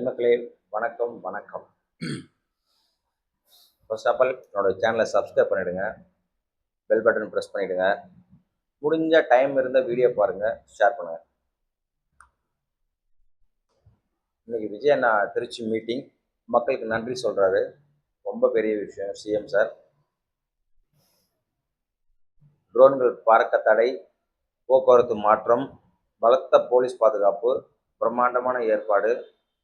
மக்களே, வணக்கம் வணக்கம். ஃபர்ஸ்ட் ஆஃப் ஆல் என்னோட சேனலை சப்ஸ்கிரைப் பண்ணிவிடுங்க, பெல் பட்டன் ப்ரெஸ் பண்ணிவிடுங்க. முடிஞ்ச டைம் இருந்த வீடியோ பாருங்கள், ஷேர் பண்ணுங்கள். இன்னைக்கு விஜய் அண்ணா திருச்சி மீட்டிங், மக்களுக்கு நன்றி சொல்கிறாரு. ரொம்ப பெரிய விஷயம். சிஎம் சார் ட்ரோன்கள் பறக்க தடை, போக்குவரத்து மாற்றம், பலத்த போலீஸ் பாதுகாப்பு, பிரம்மாண்டமான ஏற்பாடு,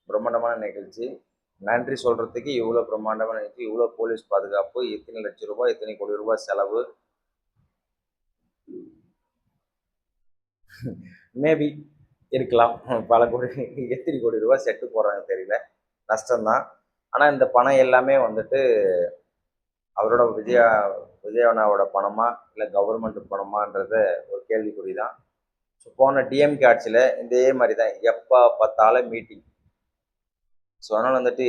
பிரம்மாண்டமான நிகழ்ச்சி. நன்றி சொல்கிறதுக்கு இவ்வளோ பிரம்மாண்டமான நிகழ்ச்சி, இவ்வளோ போலீஸ் பாதுகாப்பு, எத்தனை லட்சம் ரூபாய், எத்தனை கோடி ரூபாய் செலவு. மேபி இருக்கலாம், பல கோடி, எத்தனை கோடி ரூபாய் செட்டு போடுறாங்க தெரியல, நஷ்டம்தான். ஆனால் இந்த பணம் எல்லாமே வந்துட்டு அவரோட விஜயண்ணாவோட பணமா இல்லை கவர்மெண்ட் பணமான்றத ஒரு கேள்விக்குறி தான். ஸோ போன டிஎம்கே ஆட்சியில் இதே மாதிரி தான், எப்போ பார்த்தாலும் மீட்டிங். ஸோ அதனால் வந்துட்டு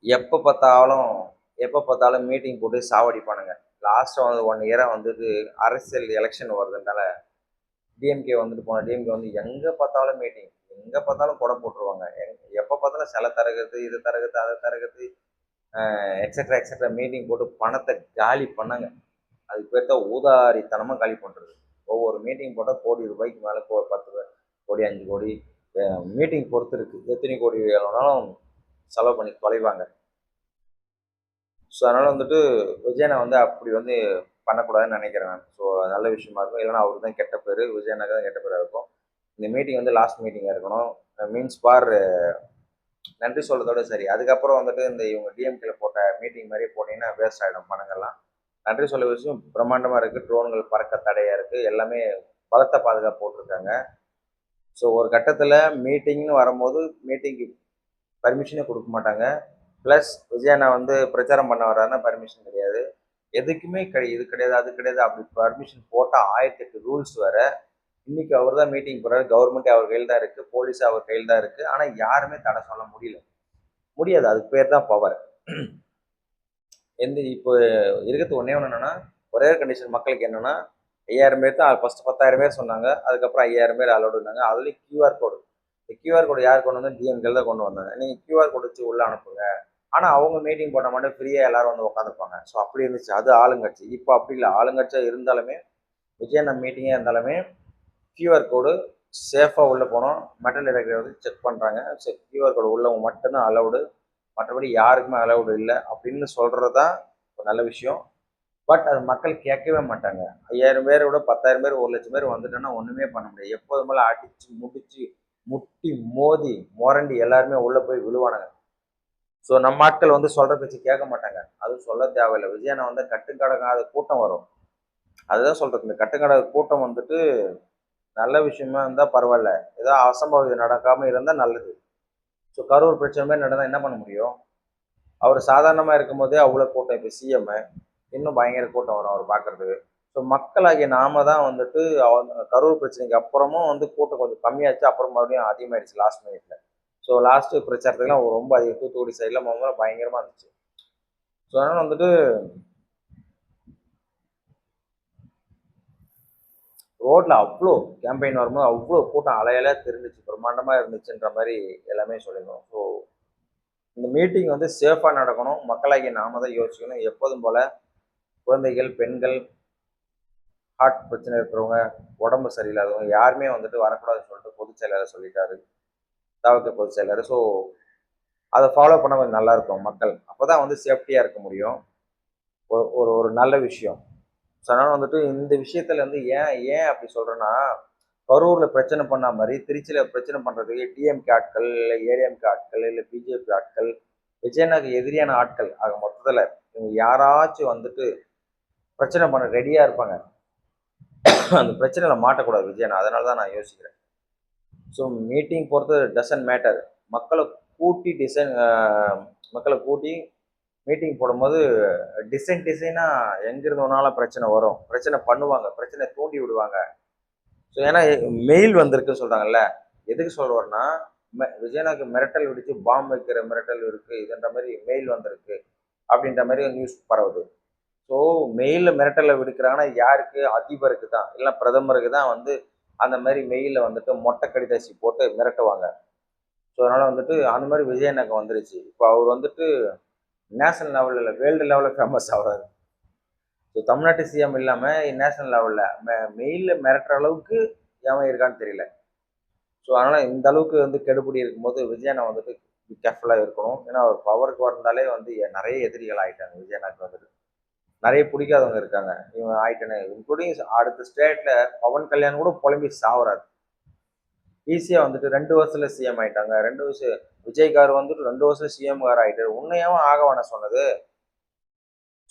எப்போ பார்த்தாலும் மீட்டிங் போட்டு சாவடிப்பானுங்க. லாஸ்ட்டாக வந்து 1 இயராக வந்துட்டு அரசியல் எலெக்ஷன் வருதுனால டிஎம்கே வந்துட்டு போன டிஎம்கே வந்து எங்கே பார்த்தாலும் மீட்டிங், எங்கே பார்த்தாலும் கொடை போட்டுருவாங்க. எப்போ பார்த்தாலும் சிலை தரகத்து, இது தரகத்து, அதை தரகத்து, எக்ஸட்ரா எக்ஸட்ரா மீட்டிங் போட்டு பணத்தை காலி பண்ணாங்க. அதுக்கு பேர் தான் ஊதாரித்தனமாக காலி பண்ணுறது. ஒவ்வொரு மீட்டிங் போட்டால் கோடி ரூபாய்க்கு மேலே 10 கோடி 5 கோடி மீட்டிங் பொறுத்து இருக்குது. எத்தனை கோடி வேணும்னாலும் செலவு பண்ணி தொலைவாங்க. ஸோ அதனால் வந்துட்டு விஜயனை வந்து அப்படி வந்து பண்ணக்கூடாதுன்னு நினைக்கிறேன் நான். ஸோ நல்ல விஷயமா இருக்கும். இல்லைன்னா அவருக்கு தான் கெட்ட பேர், விஜயனுக்கு தான் கெட்ட பேராக இருக்கும். இந்த மீட்டிங் வந்து லாஸ்ட் மீட்டிங்காக இருக்கணும். மீன்ஸ் பார் நன்றி சொல்றதோட சரி. அதுக்கப்புறம் வந்துட்டு இந்த இவங்க டிஎம்கேல போட்ட மீட்டிங் மாதிரி போட்டிங்கன்னா வேஸ்ட் ஆகிடும் பணங்கள்லாம். நன்றி சொல்ல விஷயம் பிரம்மாண்டமாக இருக்குது. ட்ரோன்கள் பறக்க தடையாக இருக்குது. எல்லாமே பலத்த பாதுகாப்பு போட்டிருக்காங்க. ஸோ ஒரு கட்டத்தில் மீட்டிங்னு வரும்போது மீட்டிங்கு பர்மிஷனே கொடுக்க மாட்டாங்க. ப்ளஸ் விஜயண்ணா வந்து பிரச்சாரம் பண்ண வர்றாருன்னா பர்மிஷன் கிடையாது. எதுக்குமே இது கிடையாது, அது கிடையாது. அப்படி பர்மிஷன் போட்டால் 1008 ரூல்ஸ் வேறு. இன்னைக்கு அவர் தான் மீட்டிங் போகிறாரு. கவர்மெண்ட்டே அவர் கையில் தான் இருக்குது, போலீஸே அவர் கையில் தான் இருக்குது. ஆனால் யாருமே தடை சொல்ல முடியாது. அதுக்கு பேர் தான் பவர். இப்போ இருக்கிறது ஒன்றே ஒன்று என்னன்னா, ஒரே கண்டிஷன் மக்களுக்கு என்னன்னா, 5000 பேர் தான் ஃபர்ஸ்ட் 10,000 பேர் சொன்னாங்க. அதுக்கப்புறம் 5000 பேர் அலோடு இருந்தாங்க. அதுலேயும் கியூஆர் கோடு. இந்த கியூஆர் கோடு யார் கொண்டு வந்து டிஎம்கேல தான் கொண்டு வந்தாங்க. நீங்கள் கியூஆர் கோடு வச்சு உள்ளே அனுப்புங்க. ஆனால் அவங்க மீட்டிங் போட்ட மட்டும் ஃப்ரீயாக எல்லாரும் வந்து உட்காந்துப்பாங்க. ஸோ அப்படி இருந்துச்சு. அது ஆளுங்கட்சி. இப்போ அப்படி இல்லை. ஆளுங்கட்சியாக இருந்தாலுமே விஜயண்ணா மீட்டிங்கே இருந்தாலுமே கியூஆர் கோடு சேஃபாக உள்ளே போனோம். மெட்டல் டிடெக்டர் வந்து செக் பண்ணுறாங்க. சரி, கியூஆர் கோடு உள்ளவங்க மட்டும்தான் அலௌடு, மற்றபடி யாருக்குமே அலௌடு இல்லை அப்படின்னு சொல்கிறது தான் ஒரு நல்ல விஷயம். பட் அது மக்கள் கேட்கவே மாட்டாங்க. 5000 பேரை விட 10,000 பேர் 1,00,000 பேர் வந்துட்டோன்னா ஒன்றுமே பண்ண முடியாது. எப்போது மேலே அடித்து முடிச்சு முட்டி மோதி முரண்டி எல்லாருமே உள்ளே போய் விழுவானுங்க. ஸோ நம்ம ஆட்கள் வந்து சொல்கிற பேச்சு கேட்க மாட்டாங்க. அதுவும் சொல்ல தேவையில்லை. விஜயனை வந்து கட்டுக்கடங்காத கூட்டம் வரும். அதுதான் சொல்கிறது. இந்த கட்டுக்கடங்காத கூட்டம் வந்துட்டு நல்ல விஷயமா இருந்தால் பரவாயில்ல, ஏதோ அசம்பாவிதம் நடக்காமல் இருந்தால் நல்லது. ஸோ கரூர் பிரச்சனை மாதிரி நடந்தால் என்ன பண்ண முடியும்? அவர் சாதாரணமாக இருக்கும் போதே அவ்வளோ கூட்டம். இப்போ சிஎம் இன்னும் பயங்கர கூட்டம் வரும் அவர் பார்க்குறதுக்கு. ஸோ மக்களாகிய நாம தான் வந்துட்டு கரூர் பிரச்சனைக்கு அப்புறமும் வந்து கூட்டம் கொஞ்சம் கம்மியாச்சு, அப்புறம் மறுபடியும் அதிகமாகிடுச்சு லாஸ்ட் மினிட்ல. ஸோ லாஸ்ட்டு பிரச்சாரத்துக்குலாம் ரொம்ப அதிகம். தூத்துக்குடி சைடில் பயங்கரமாக இருந்துச்சு. ஸோ அதனால் வந்துட்டு ரோட்ல அவ்வளோ கேம்பெயின் வரும்போது அவ்வளோ கூட்டம் அலையலையா தெரிஞ்சிச்சு, பிரம்மாண்டமா இருந்துச்சுன்ற மாதிரி எல்லாமே சொல்லியிருந்தோம். ஸோ இந்த மீட்டிங் வந்து சேஃபாக நடக்கணும். மக்களாகிய நாம தான் யோசிக்கணும். எப்போதும் போல குழந்தைகள், பெண்கள், ஹார்ட் பிரச்சனை இருக்கிறவங்க, உடம்பு சரியில்லாதவங்க யாருமே வந்துட்டு வரக்கூடாதுன்னு சொல்லிட்டு பொதுச் செயலாளர் சொல்லிட்டாரு, தாவக பொதுச் செயலாளர். ஸோ அதை ஃபாலோ பண்ண கொஞ்சம் நல்லா இருக்கும் மக்கள். அப்போதான் வந்து சேஃப்டியாக இருக்க முடியும். ஒரு ஒரு நல்ல விஷயம். ஸோ அதனால் வந்துட்டு இந்த விஷயத்துல வந்து ஏன் அப்படி சொல்கிறேன்னா, கரூரில் பிரச்சனை பண்ண மாதிரி திருச்சியில் பிரச்சனை பண்ணுறதுக்கு டிஎம்கே ஆட்கள், இல்லை ஏடிஎம்கே ஆட்கள், இல்லை பிஜேபி ஆட்கள், விஜயனுக்கு எதிரியான ஆட்கள் ஆக மொத்தத்தில் இவங்க யாராச்சும் வந்துட்டு பிரச்சனை பண்ண ரெடியாக இருப்பாங்க. அந்த பிரச்சனையில் மாட்டக்கூடாது விஜயனா. அதனால தான் நான் யோசிக்கிறேன். ஸோ மீட்டிங் பொறுத்து டசன்ட் மேட்டர். மக்களை கூட்டி மீட்டிங் போடும்போது டிசைனாக எங்கிருந்து வேணாலும் பிரச்சனை வரும், பிரச்சனை பண்ணுவாங்க, பிரச்சனை தூண்டி விடுவாங்க. ஸோ ஏன்னா மெயில் வந்திருக்குன்னு சொல்கிறாங்கல்ல, எதுக்கு சொல்கிறோன்னா விஜயனுக்கு மிரட்டல் விடுச்சு, பாம்பு வைக்கிற மிரட்டல் இருக்குது, இதுன்ற மாதிரி மெயில் வந்திருக்கு அப்படின்ற மாதிரி நியூஸ் பரவுது. ஸோ ஸோ மெயிலில் மிரட்டலை விடுக்கிறாங்கன்னா யாருக்கு? அதிபருக்கு தான், இல்லை பிரதமருக்கு தான் வந்து அந்த மாதிரி மெயிலில் வந்துட்டு மொட்டை கடிதாசி போட்டு மிரட்டுவாங்க. ஸோ அதனால் வந்துட்டு அந்த மாதிரி விஜய் எனக்கு வந்துருச்சு. இப்போ அவர் வந்துட்டு நேஷனல் லெவலில் இல்லை, வேர்ல்டு லெவலில் ஃபேமஸ் ஆகுறாரு. ஸோ தமிழ்நாட்டு சிஎம் இல்லாமல் நேஷனல் லெவலில் மெயிலில் மிரட்டுற அளவுக்கு எவன் இருக்கான்னு தெரியல. ஸோ அதனால் இந்த அளவுக்கு வந்து கெடுபிடி இருக்கும்போது விஜயனை வந்துட்டு கேர்ஃபுல்லாக இருக்கணும். ஏன்னா அவர் பவருக்கு வந்தாலே வந்து நிறைய எதிரிகள் ஆகிட்டாங்க விஜயனாக்கு வந்துட்டு. நிறைய பிடிக்காதவங்க இருக்காங்க. இவங்க ஆயிட்டனே இன்க்ளூடிங் அடுத்த ஸ்டேட்ல பவன் கல்யாண் கூட புலம்பி சாவுறாரு. ஈஸியா வந்துட்டு 2 வருஷத்துல சிஎம் ஆயிட்டாங்க. 2 வருஷம் விஜய் கார் வந்துட்டு 2 வருஷம் சிஎம் கார் ஆயிட்டாரு. உன்னையாவும் ஆக வேணாம் சொன்னது.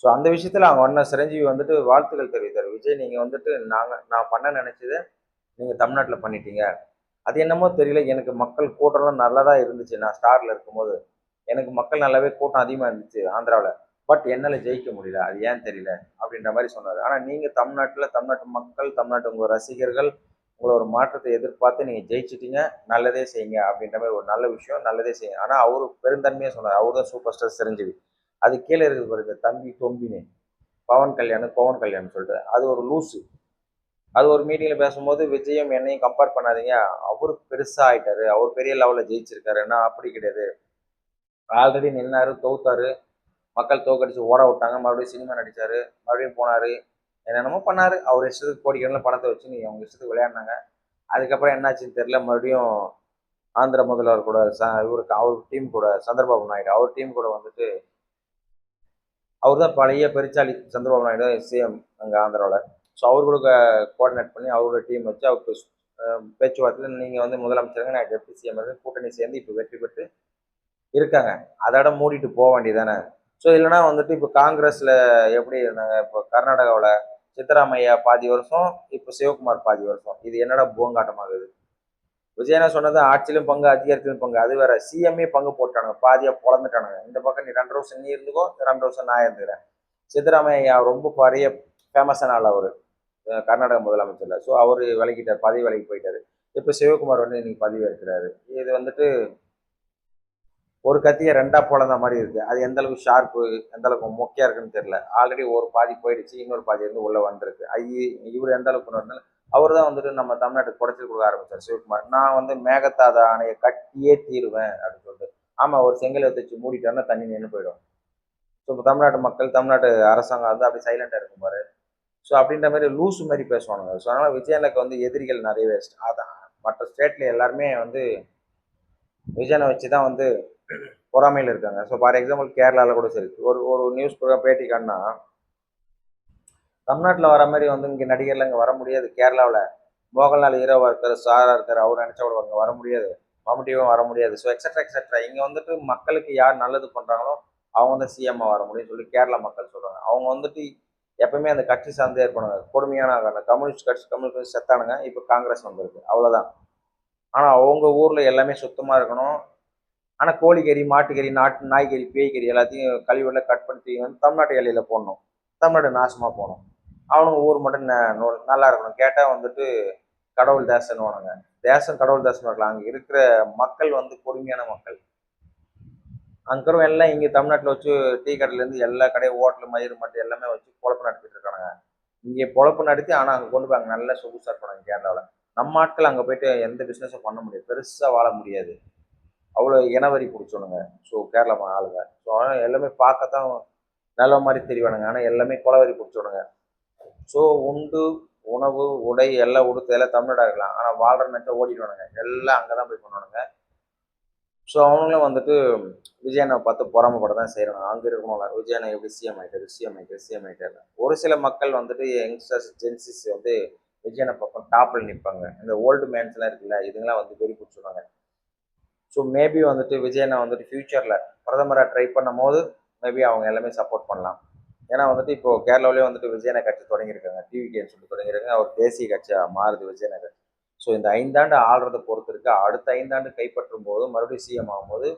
ஸோ அந்த விஷயத்துல அவங்க அண்ணன் சிரஞ்சீவி வந்துட்டு வாழ்த்துக்கள் தெரிவித்தார். விஜய் நீங்க வந்துட்டு நான் பண்ண நினைச்சதை நீங்க தமிழ்நாட்டுல பண்ணிட்டீங்க. அது என்னமோ தெரியல, எனக்கு மக்கள் கூட்டம்லாம் நல்லதா இருந்துச்சு. நான் ஸ்டார்ல இருக்கும்போது எனக்கு மக்கள் நல்லாவே கூட்டம் அதிகமா இருந்துச்சு ஆந்திராவில். பட் என்னால ஜெயிக்க முடியல, அது ஏன் தெரியல அப்படின்ற மாதிரி சொன்னார். ஆனா நீங்க தமிழ்நாட்டு மக்கள், தமிழ்நாட்டு உங்க ரசிகர்கள் உங்களை ஒரு மாற்றத்தை எதிர்பார்த்து நீங்க ஜெயிச்சிட்டீங்க, நல்லதே செய்யுங்க அப்படின்ற மாதிரி ஒரு நல்ல விஷயம், நல்லதே செய்யுங்க. ஆனா அவரு பெருந்தன்மையா சொன்னார். அவரு தான் சூப்பர் ஸ்டார் சிரஞ்சீவி. அது கீழே இருக்குது பாருங்க தம்பி தொம்பின்னு, பவன் கல்யாண் சொல்லிட்டு, அது ஒரு லூசு. அது ஒரு மீட்டிங்ல பேசும்போது விஜயும் என்னையும் கம்பேர் பண்ணாதீங்க, அவரு பெருசா ஆயிட்டாரு, அவர் பெரிய லெவல்ல ஜெயிச்சிருக்காரு, நான் அப்படி கிடையாது. ஆல்ரெடி நின்னாரு, தோத்தாரு, மக்கள் தோக்கடிச்சு ஓட விட்டாங்க, மறுபடியும் சினிமா நடிச்சாரு, மறுபடியும் போனாரு, என்னென்னமோ பண்ணாரு. அவர் இஷ்டத்துக்கு கோடிக்கணக்கில் பணத்தை வச்சு நீ அவங்க இஷ்டத்துக்கு விளையாடினாங்க. அதுக்கப்புறம் என்னாச்சுன்னு தெரியல, மறுபடியும் ஆந்திர முதல்வர் கூட இவருக்கு அவர் டீம் கூட சந்திரபாபு நாயுடு அவர் டீம் கூட வந்துட்டு அவர் தான் பழைய பெருச்சாளி சந்திரபாபு நாயுடு சிஎம் அங்கே ஆந்திராவில். ஸோ அவர் கூட கோஆர்டினேட் பண்ணி அவரோட டீம் வச்சு அவருக்கு பேச்சுவார்த்தையில் நீங்கள் வந்து முதலமைச்சருங்க, நான் டெப்டி சிஎம் இருக்கு, கூட்டணி சேர்ந்து இப்போ வெற்றி பெற்று இருக்காங்க. அதோட மூடிட்டு போக வேண்டியதானே. ஸோ இல்லைனா வந்துட்டு இப்போ காங்கிரஸில் எப்படி இருந்தாங்க, இப்போ கர்நாடகாவில் சித்தராமையா பாதி வருஷம், இப்போ சிவகுமார் பாதி வருஷம். இது என்னடா பூங்காட்டமாகுது? விஜயனா சொன்னது ஆட்சியிலும் பங்கு, அதிகாரத்திலும் பங்கு. அது வேற, சிஎம்ஏ பங்கு போட்டானுங்க, பாதியா பொழந்துட்டானுங்க. இந்த பக்கம் நீ 2 வருஷம் நீ இருந்துக்கோ, 2 வருஷம் நான் இருந்துக்கிறேன். சித்தராமையா ரொம்ப பெரிய ஃபேமஸான ஆள் அவர், கர்நாடக முதலமைச்சர்ல. ஸோ அவர் விலகிட்டார், பதவி விலகி போயிட்டாரு. இப்போ சிவகுமார் வந்து இன்னைக்கு பதவி இருக்கிறாரு. இது வந்துட்டு ஒரு கத்தியை 2ஆ பொழந்த மாதிரி இருக்கு. அது எந்த அளவுக்கு ஷார்ப்பு, எந்த அளவுக்கு மொக்கையா இருக்குன்னு தெரியல. ஆல்ரெடி ஒரு பாதி போயிடுச்சு, இன்னொரு பாதி வந்து உள்ள வந்திருக்கு. இவர் எந்த அளவுக்கு இருந்தாலும் அவர் தான் வந்துட்டு நம்ம தமிழ்நாட்டுக்கு குடைச்சல் கொடுக்க ஆரம்பிச்சார் சிவகுமார். நான் வந்து மேகதாத அணையை கட்டியே தீருவேன் அப்படின்னு சொல்லிட்டு. ஆமா, ஒரு செங்கலை வச்சு மூடிட்டாருன்னா தண்ணி நின்று போயிடும். ஸோ இப்போ தமிழ்நாட்டு மக்கள், தமிழ்நாட்டு அரசாங்கம் வந்து அப்படி சைலண்டா இருக்கும் பாரு. ஸோ அப்படின்ற மாதிரி லூசு மாதிரி பேசுவானுங்க. ஸோ அதனால விஜயனுக்கு வந்து எதிரிகள் நிறையவே. அதான் மற்ற ஸ்டேட்ல எல்லாருமே வந்து விஜயனை வச்சு தான் வந்து பொறாமையில் இருக்காங்க. ஸோ ஃபார் எக்ஸாம்பிள் கேரளாவில் கூட சரி, ஒரு ஒரு நியூஸ் ப்ரோக்ராம் பேட்டி காட்டினா தமிழ்நாட்டில் வர மாதிரி வந்து இங்கே நடிகர்லாம் இங்கே வர முடியாது. கேரளாவில் மோகன்லால் ஹீரோவாக இருக்கார், ஸ்டாராக இருக்கார், அவர் நினச்சா கூட அங்கே வர முடியாது, மம்முட்டியும் வர முடியாது. So extra extra. இங்கே வந்துட்டு மக்களுக்கு யார் நல்லது பண்ணுறாங்களோ அவங்க வந்து சிஎம்மாக வர முடியும்னு சொல்லி கேரளா மக்கள் சொல்கிறாங்க. அவங்க வந்துட்டு எப்பவுமே அந்த கட்சி சார்ந்தே இருப்பானுங்க. கொடுமையான அந்த கம்யூனிஸ்ட் செத்தானுங்க, இப்போ காங்கிரஸ் வந்திருக்கு, அவ்வளோதான். ஆனால் அவங்க ஊரில் எல்லாமே சுத்தமாக இருக்கணும். ஆனால் கோழிக்கறி, மாட்டுக்கறி, நாய்க்கறி, பேய்கறி எல்லாத்தையும் கழிவுல கட் பண்ணி வந்து தமிழ்நாட்டு எல்லையில் போடணும். தமிழ்நாடு நாசமாக போகணும். அவனுங்க ஊர் மட்டும் நல்லா இருக்கணும். கேட்டால் வந்துட்டு கடவுள் தேசம்னுவானுங்க. தேசம் கடவுள் தேசம் இருக்கலாம். அங்கே இருக்கிற மக்கள் வந்து கொடுமையான மக்கள். அங்கே எல்லாம் இங்கே தமிழ்நாட்டில் வச்சு டீ கடையிலேருந்து எல்லா கடையும், ஹோட்டலு, மயிறு மட்டும் எல்லாமே வச்சு பொழப்பு நடத்திட்டு இருக்கானுங்க. இங்கே பொழப்பு நடத்தி, ஆனால் அங்கே கொண்டு போய் அங்கே நல்லா சொகுசாக இருப்பானுங்க கேரளாவில். நம்ம ஆட்கள் அங்கே போயிட்டு எந்த பிஸ்னஸும் பண்ண முடியாது, பெருசாக வாழ முடியாது. அவ்வளோ இனவரி பிடிச்சோனுங்க. ஸோ கேரளா ஆளுங்க. ஸோ ஆனால் எல்லாமே பார்க்கத்தான் நல்ல மாதிரி தெரிவானுங்க, ஆனால் எல்லாமே கொலவரி பிடிச்சோனுங்க. ஸோ உண்டு, உணவு, உடை எல்லாம் உடுத்து எல்லாம் தமிழ்நாடாக இருக்கலாம், ஆனால் வாழ்ற நினச்சா ஓடிடுவானுங்க. எல்லாம் அங்கே தான் போய் பண்ணுவானுங்க. ஸோ அவங்களும் வந்துட்டு விஜயனை பார்த்து பொறாமப்பட தான் செய்கிறாங்க. அங்கே இருக்கணும்ல, விஜயனை எப்படி சிஎம் ஆகிட்டாரு. ஒரு சில மக்கள் வந்துட்டு யங்ஸ்டர்ஸ், ஜென்சிஸ் வந்து விஜயனை பக்கம் டாப்பில் நிற்பாங்க. இந்த ஓல்டு மேன்ஸ்லாம் இருக்குல்ல, இதுங்களாம் வந்து வெறி பிடிச்சிடுவாங்க. ஸோ மேபி வந்துட்டு விஜயனை வந்துட்டு ஃபியூச்சரில் பிரதமராக ட்ரை பண்ணும் போது மேபி அவங்க எல்லாமே சப்போர்ட் பண்ணலாம். ஏன்னா வந்துட்டு இப்போ கேரளாவிலேயே வந்துட்டு விஜயனை கட்சி தொடங்கியிருக்காங்க, டிவிகேன்னு சொல்லி தொடங்கியிருக்காங்க. அவர் தேசிய கட்சியாக மாறுது விஜயனை கட்சி. ஸோ இந்த 5 ஆண்டு ஆள்றதை பொறுத்து இருக்கு. அடுத்த 5 ஆண்டு கைப்பற்றும் போது மறுபடியும் சிஎம் ஆகும்போது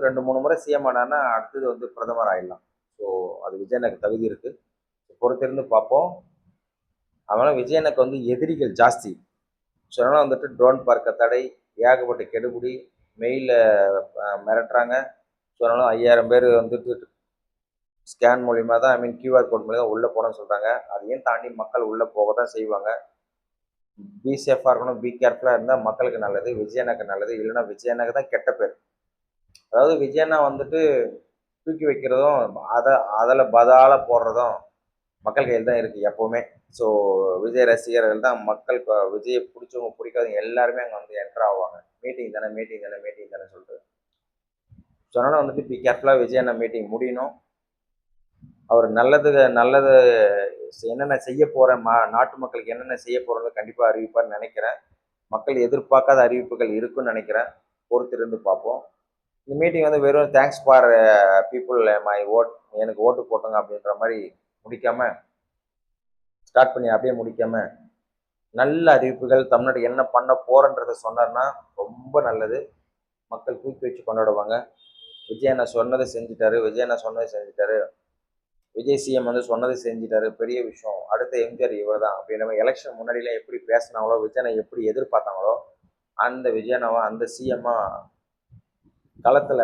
2-3 முறை சிஎம் ஆனான்னா அடுத்தது வந்து பிரதமர் ஆயிடலாம். ஸோ அது விஜயனுக்கு தகுதி இருக்கு. பொறுத்திருந்து பார்ப்போம். அதனால விஜயனுக்கு வந்து எதிரிகள் ஜாஸ்தி. ஸோ அதனால் வந்துட்டு ட்ரோன் பார்க்க தடை, ஏகப்பட்ட கெடுபிடி, மெயிலில் மிரட்டுறாங்க. ஸோ அதனால 5000 பேர் வந்துட்டு ஸ்கேன் மூலிமா தான், ஐ மீன் கியூஆர் கோட் மூலியம் தான் உள்ளே போகணும்னு சொல்கிறாங்க. அதையும் தாண்டி மக்கள் உள்ளே போக தான் செய்வாங்க. பி சேஃபாக இருக்கணும், பி கேர்ஃபுல்லாக இருந்தால் மக்களுக்கு நல்லது, விஜயனுக்கு நல்லது. இல்லைன்னா விஜயனுக்கு தான் கெட்ட பேர். அதாவது விஜயண்ணா வந்துட்டு தூக்கி வைக்கிறதும் அதில் பதால போடுறதும் மக்கள் கையில் தான் இருக்குது எப்போவுமே. ஸோ விஜய் ரசிகர்கள் தான் மக்கள் இப்போ விஜயை பிடிச்சவங்க பிடிக்காதவங்க எல்லாருமே அங்கே வந்து என்டர் ஆவாங்க. மீட்டிங் தானே மீட்டிங் தானே மீட்டிங் தானே சொல்லிட்டு. ஸோ அதனால் வந்துட்டு பி கேர்ஃபுல்லாக விஜயண்ணா மீட்டிங் முடியணும். அவர் நல்லது என்னென்ன செய்ய போகிறேன், நாட்டு மக்களுக்கு என்னென்ன செய்ய போகிறத கண்டிப்பாக அறிவிப்பார்னு நினைக்கிறேன். மக்கள் எதிர்பார்க்காத அறிவிப்புகள் இருக்குன்னு நினைக்கிறேன். பொறுத்திருந்து பார்ப்போம். இந்த மீட்டிங் வந்து வெறும் thanks for people my vote, எனக்கு ஓட்டு போட்டுங்க அப்படின்ற மாதிரி முடிக்காம, ஸ்டார்ட் பண்ணி அப்படியே முடிக்காம, நல்ல அறிவிப்புகள் தமிழ்நாடு என்ன பண்ண போறன்றதை சொன்னார்னா ரொம்ப நல்லது. மக்கள் தூக்கி வச்சு கொண்டாடுவாங்க. விஜய் அண்ணா சொன்னதை செஞ்சுட்டாரு, விஜய் அண்ணா சொன்னதை செஞ்சுட்டாரு, விஜய் சிஎம் வந்து சொன்னதை செஞ்சுட்டாரு, பெரிய விஷயம், அடுத்த எம்ஜிஆர் இவர் தான் அப்படின்ற மாதிரி எலெக்ஷன் முன்னாடிலாம் எப்படி பேசினாங்களோ, விஜய் அண்ணா எப்படி எதிர்பார்த்தாங்களோ, அந்த விஜய் அண்ணாவை அந்த சிஎம்மா களத்தில்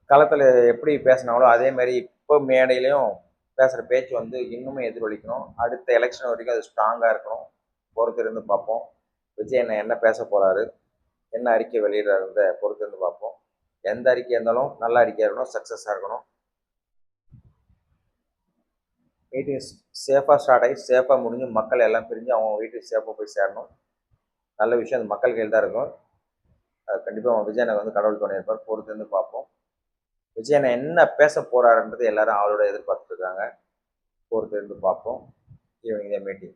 களத்தில் எப்படி பேசினாங்களோ அதே மாதிரி இப்போ மேடையிலையும் பேசுகிற பேச்சு வந்து இன்னுமே எதிரொலிக்கணும். அடுத்த எலெக்ஷன் வரைக்கும் அது ஸ்ட்ராங்காக இருக்கணும். பொறுத்திருந்து பார்ப்போம். விஜய் என்ன பேச போகிறாரு, என்ன அறிக்கை வெளியிடுறாருன்றத பொறுத்திருந்து பார்ப்போம். எந்த அறிக்கையாக இருந்தாலும் நல்ல அறிக்கையாக இருக்கணும், சக்ஸஸாக இருக்கணும். மீட்டிங் சேஃபாக ஸ்டார்ட் ஆகி சேஃபாக முடிஞ்சு மக்கள் எல்லாம் பிரிஞ்சு அவங்க வீட்டுக்கு சேஃபாக போய் சேரணும். நல்ல விஷயம் அது மக்கள் கையில் தான் இருக்கும். அது கண்டிப்பாக விஜயனை வந்து கடவுள் துணை இருப்பார். பொறுத்திருந்து பார்ப்போம். விஜயனை என்ன பேச போறாருன்றது எல்லாரும் அவளோட எதிர்பார்த்துட்டு இருக்காங்க. பொறுத்திருந்து பார்ப்போம். Evening meeting.